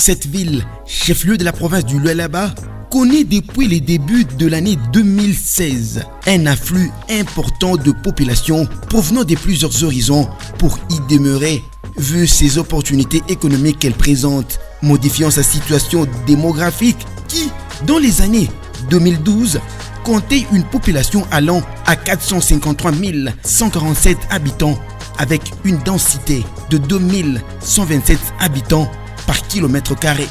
Cette ville, chef-lieu de la province du Lualaba, connaît depuis les débuts de l'année 2016 un afflux important de population provenant de plusieurs horizons pour y demeurer, vu ses opportunités économiques qu'elle présente, modifiant sa situation démographique qui, dans les années 2012, comptait une population allant à 453 147 habitants avec une densité de 2127 habitants par kilomètre carré.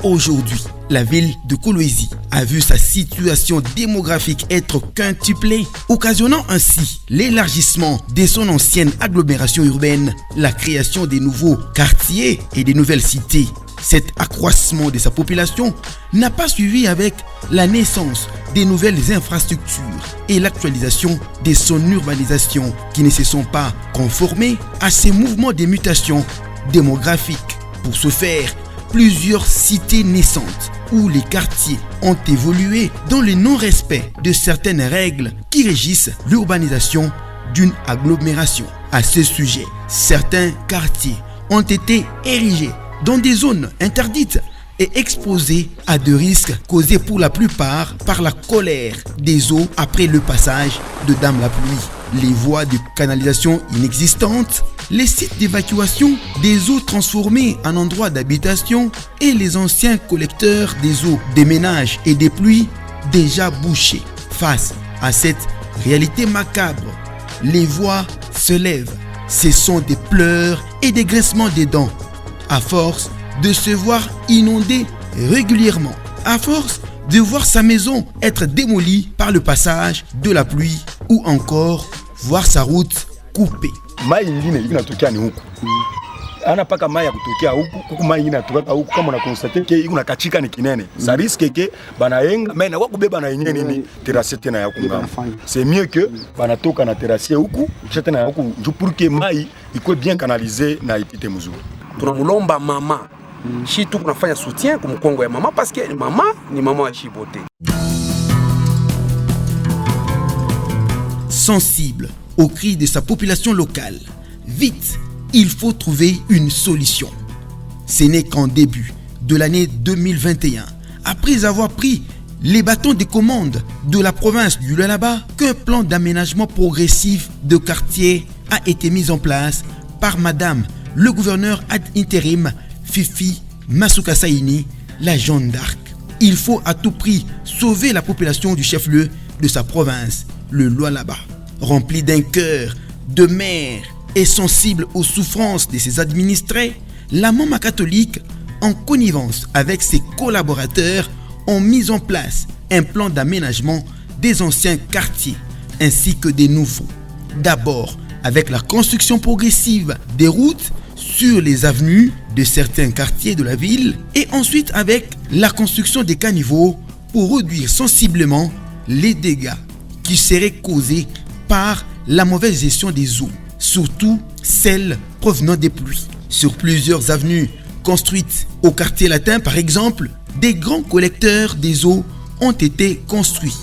Aujourd'hui, la ville de Kolwezi a vu sa situation démographique être quintuplée, occasionnant ainsi l'élargissement de son ancienne agglomération urbaine, la création des nouveaux quartiers et des nouvelles cités. Cet accroissement de sa population n'a pas suivi avec la naissance des nouvelles infrastructures et l'actualisation de son urbanisation qui ne se sont pas conformés à ces mouvements de mutation démographique. Pour ce faire, plusieurs cités naissantes où les quartiers ont évolué dans le non-respect de certaines règles qui régissent l'urbanisation d'une agglomération. À ce sujet, certains quartiers ont été érigés dans des zones interdites et exposés à de risques causés pour la plupart par la colère des eaux après le passage de Dame la Pluie. Les voies de canalisation inexistantes, les sites d'évacuation des eaux transformés en endroits d'habitation et les anciens collecteurs des eaux des ménages et des pluies déjà bouchés. Face à cette réalité macabre, les voix se lèvent. Ce sont des pleurs et des graissements des dents. À force de se voir inondé régulièrement, à force de voir sa maison être démolie par le passage de la pluie ou encore voir sa route coupée. Mai ingine inatokea ni huku. Ana paka mai ya kutokea huku mai ingine inatoka huku kama na constate ke iko na kachika ni kinene. Ça risque que banaenga mai na wakubeba na yenyewe nini terrasse tena ya kungama. C'est mieux que banatoka na terrasse huku kisha tena huku pour que mai iko bien canalisé na ipite mzuri. Tunamulomba mama shi tu kunafanya soutien kwa mkongo ya mama parce que mama ni mama wa Chibote. Sensible aux cris de sa population locale, vite, il faut trouver une solution. Ce n'est qu'en début de l'année 2021, après avoir pris les bâtons de commande de la province du Lualaba, qu'un plan d'aménagement progressif de quartier a été mis en place par Madame le gouverneur ad interim Fifi Masuka Saini, la Jeanne d'Arc. Il faut à tout prix sauver la population du chef-lieu de sa province, le Lualaba. Rempli d'un cœur de mère et sensible aux souffrances de ses administrés, la Mama catholique, en connivence avec ses collaborateurs, ont mis en place un plan d'aménagement des anciens quartiers ainsi que des nouveaux. D'abord avec la construction progressive des routes sur les avenues de certains quartiers de la ville et ensuite avec la construction des caniveaux pour réduire sensiblement les dégâts qui seraient causés par la mauvaise gestion des eaux, surtout celles provenant des pluies. Sur plusieurs avenues construites au quartier latin par exemple, des grands collecteurs des eaux ont été construits,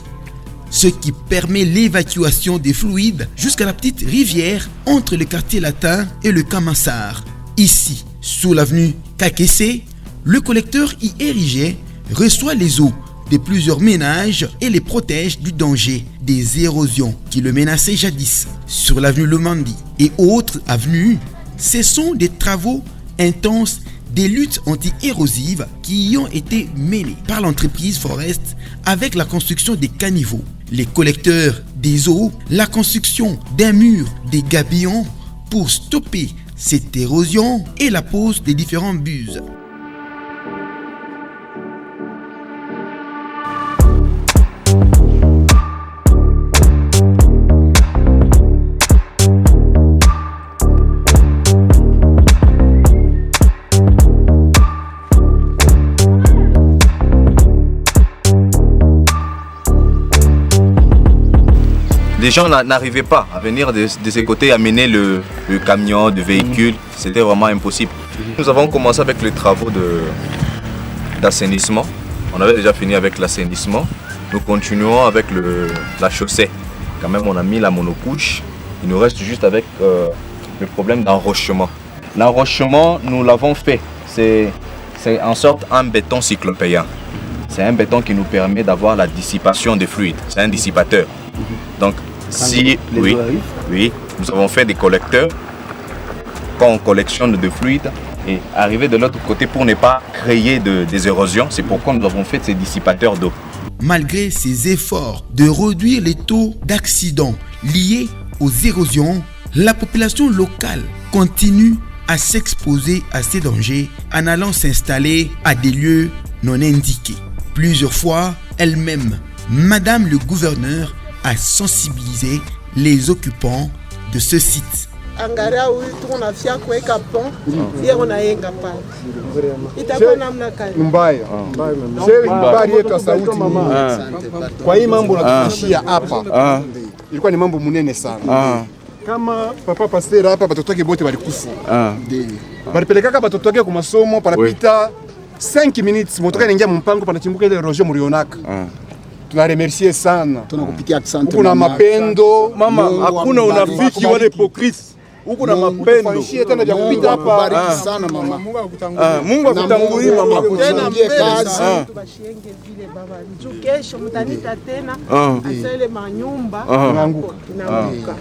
ce qui permet l'évacuation des fluides jusqu'à la petite rivière entre le quartier latin et le Kamassar. Ici, sous l'avenue Kakese, le collecteur y érigé reçoit les eaux de plusieurs ménages et les protège du danger des érosions qui le menaçaient jadis. Sur l'avenue Lomandi et autres avenues, ce sont des travaux intenses, des luttes anti-érosives qui y ont été menées par l'entreprise Forest avec la construction des caniveaux, les collecteurs des eaux, la construction d'un mur des gabillons pour stopper cette érosion et la pose des différentes buses. Les gens n'arrivaient pas à venir de ces côtés amener le camion, de véhicule. C'était vraiment impossible. Nous avons commencé avec les travaux d'assainissement. On avait déjà fini avec l'assainissement. Nous continuons avec la chaussée. Quand même, on a mis la monocouche. Il nous reste juste avec le problème d'enrochement. L'enrochement, nous l'avons fait. C'est c'est en sorte un béton cyclopéen. C'est un béton qui nous permet d'avoir la dissipation des fluides. C'est un dissipateur. Donc, oui, nous avons fait des collecteurs. Quand on collectionne de fluides et arriver de l'autre côté pour ne pas créer des érosions, c'est pourquoi nous avons fait ces dissipateurs d'eau. Malgré ces efforts de réduire les taux d'accidents liés aux érosions, la population locale continue à s'exposer à ces dangers en allant s'installer à des lieux non indiqués. Plusieurs fois, elle-même, Madame le gouverneur a sensibilisé les occupants de ce site. Angaria huyu tunafia kuweka pont yeye unayenga pale itakuwa namna gani? Mbaya habari yetu ya sauti kwa hii mambo natuishia hapa ilikuwa ni mambo munene sana kama papa pasteur hapa batoto wake bote balikufa balipelekaka batoto wake kwa masomo panapita 5 minutes motoka inaingia mpango panachimbuka ile rojo murionaka tunaremercier sana tunakupikia asante kuna mapendo mama hakuna unafiki wale hypocrite huko na mapendo tena vya kupita hapa sana mama Mungu akutangulie mama tena kazi tubashienge vile baba njoo kesho mtanita tena asele manyumba inaanguka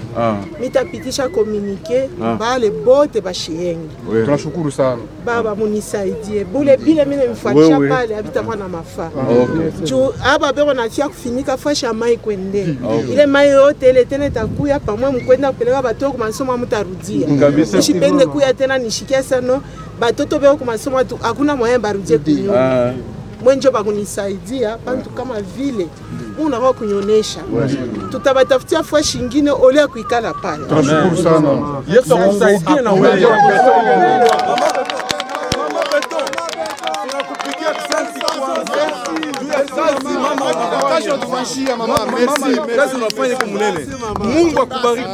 nitapitisha communique bale bote bashienge tunashukuru sana baba munisaidie bule bile mimi nimfuatisha pale habitakuwa na mafaa njoo hapa bebo natia kufinika fasha mai kwende ile mai yote ile tena itakuya pamoja mkwenda kupeleka batoko kwa masomo mtarudia nishipende kuya tena nishikia sana batoto beo kwa masomo hakuna moyen barudie kunyumba mwenjo bakunisaidia bantu kama vile unakuwa kunyonesha tutabatafutia fwa shingine ole ya kuikala pale tunashukuru sana Yesu akusaidie na wewe Mungu akubariki.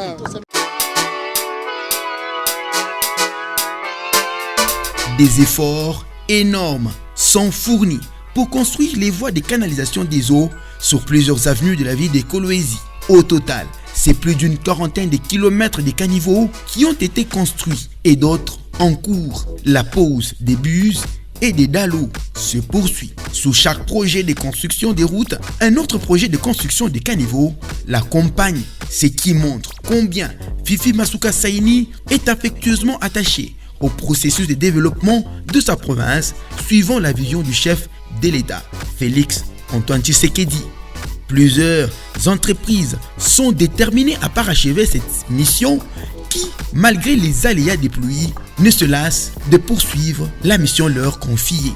Des efforts énormes sont fournis pour construire les voies de canalisation des eaux sur plusieurs avenues de la ville de Kolwezi. Au total, c'est plus d'une quarantaine de kilomètres de caniveaux qui ont été construits et d'autres en cours. La pose des bus et des dallos se poursuit. Sous chaque projet de construction des routes, un autre projet de construction des caniveaux l'accompagne, ce qui montre combien Fifi Masuka Saini est affectueusement attaché au processus de développement de sa province, suivant la vision du chef de l'État, Félix Antoine Tshisekedi. Plusieurs entreprises sont déterminées à parachever cette mission qui, malgré les aléas des pluies, ne se lassent de poursuivre la mission leur confiée.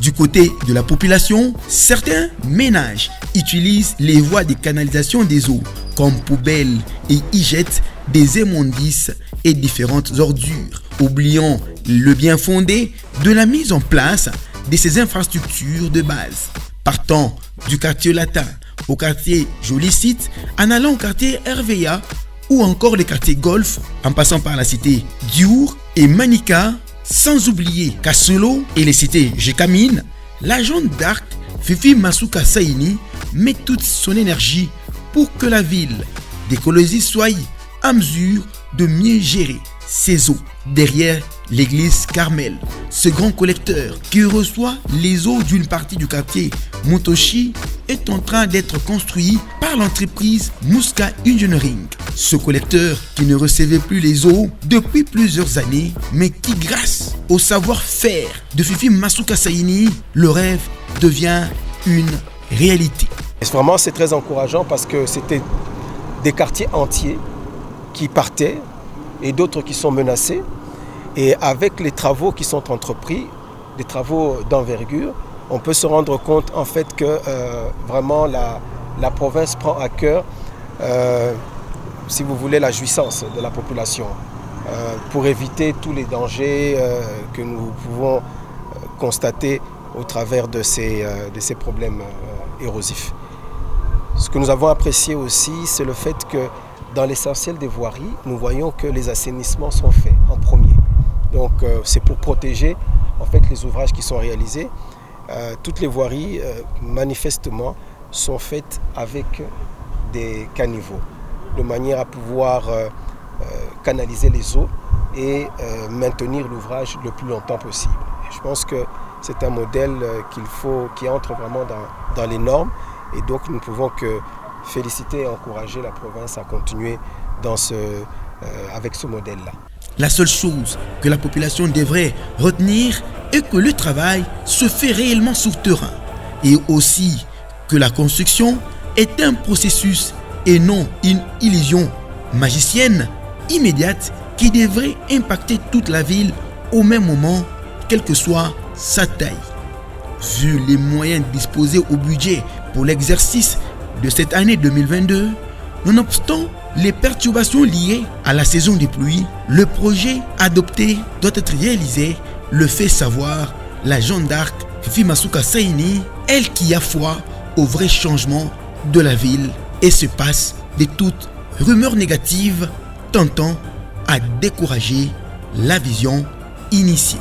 Du côté de la population, certains ménages utilisent les voies de canalisation des eaux comme poubelles et y jettent des immondices et différentes ordures, oubliant le bien fondé de la mise en place de ces infrastructures de base. Partant du quartier latin au quartier Jolicite, en allant au quartier RVA ou encore le quartier Golf, en passant par la cité Diour et Manika, sans oublier Kassolo et les cités Jekamine, l'agent d'Arc Fifi Masuka Saini met toute son énergie pour que la ville de Kolwezi soit à mesure de mieux gérer ses eaux. Derrière l'église Carmel, ce grand collecteur qui reçoit les eaux d'une partie du quartier Motoshi est en train d'être construit par l'entreprise Muska Engineering. Ce collecteur qui ne recevait plus les eaux depuis plusieurs années, mais qui, grâce au savoir-faire de Fifi Masuka Saini, le rêve devient une réalité. Et vraiment, c'est très encourageant parce que c'était des quartiers entiers qui partaient et d'autres qui sont menacés. Et avec les travaux qui sont entrepris, des travaux d'envergure, on peut se rendre compte en fait que vraiment la province prend à cœur, si vous voulez, la jouissance de la population pour éviter tous les dangers que nous pouvons constater au travers de ces problèmes érosifs. Ce que nous avons apprécié aussi, c'est le fait que dans l'essentiel des voiries, nous voyons que les assainissements sont faits en premier. Donc c'est pour protéger en fait les ouvrages qui sont réalisés. Toutes les voiries manifestement sont faites avec des caniveaux, de manière à pouvoir canaliser les eaux et maintenir l'ouvrage le plus longtemps possible. Et je pense que c'est un modèle qui entre vraiment dans les normes. Et donc nous ne pouvons que féliciter et encourager la province à continuer avec ce modèle-là. La seule chose que la population devrait retenir est que le travail se fait réellement sur terrain et aussi que la construction est un processus et non une illusion magicienne immédiate qui devrait impacter toute la ville au même moment, quelle que soit sa taille. Vu les moyens disposés au budget pour l'exercice de cette année 2022, nonobstant les perturbations liées à la saison des pluies, le projet adopté doit être réalisé, le fait savoir la Jeanne d'Arc Fifi Masuka Saini, elle qui a foi au vrai changement de la ville et se passe de toute rumeur négative tentant à décourager la vision initiée.